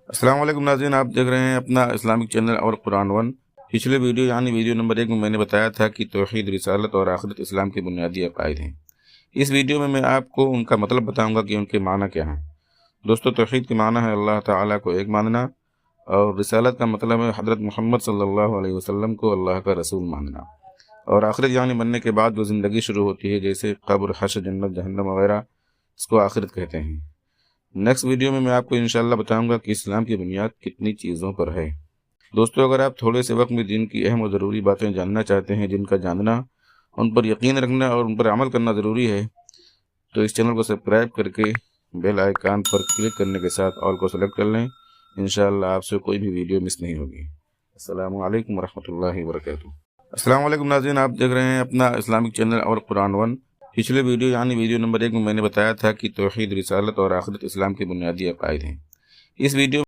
अस्सलाम वालेकुम नाज़रीन, आप देख रहे हैं अपना इस्लामिक चैनल और कुरान वन। पिछले वीडियो यानी वीडियो नंबर 1 में मैंने बताया था कि तौहीद, रिसालत और आखिरत इस्लाम के बुनियादी अक़ाइद हैं। इस वीडियो में मैं आपको उनका मतलब बताऊंगा कि उनके माना क्या हैं। दोस्तों, तौहीद के माना है अल्लाह ताला को एक मानना, और रिसालत का मतलब है हज़रत मोहम्मद सल्लल्लाहु अलैहि वसल्लम को अल्लाह का रसूल मानना, और आखिरत यानी मरने के बाद जो ज़िंदगी शुरू होती है, जैसे कब्र, हश्र, जन्नत, जहन्नम वगैरह, इसको आखिरत कहते हैं। नेक्स्ट वीडियो में मैं आपको इंशाअल्लाह बताऊंगा कि इस्लाम की बुनियाद कितनी चीज़ों पर है। दोस्तों, अगर आप थोड़े से वक्त में दिन की अहम और ज़रूरी बातें जानना चाहते हैं, जिनका जानना, उन पर यकीन रखना और उन पर अमल करना ज़रूरी है, तो इस चैनल को सब्सक्राइब करके बेल आइकान पर क्लिक करने के साथ ऑल को सेलेक्ट कर लें। इंशाअल्लाह आपसे कोई भी वीडियो मिस नहीं होगी। अस्सलामु अलैकुम वरहमतुल्लाहि वबरकातुहू। अस्सलाम वालेकुम नाज़रीन, आप देख रहे हैं अपना इस्लामिक चैनल और कुरान वन। पिछले वीडियो यानी वीडियो नंबर 1 में मैंने बताया था कि तौहीद, रिसालत और आखिरत इस्लाम के बुनियादी अक़ाइद हैं। इस वीडियो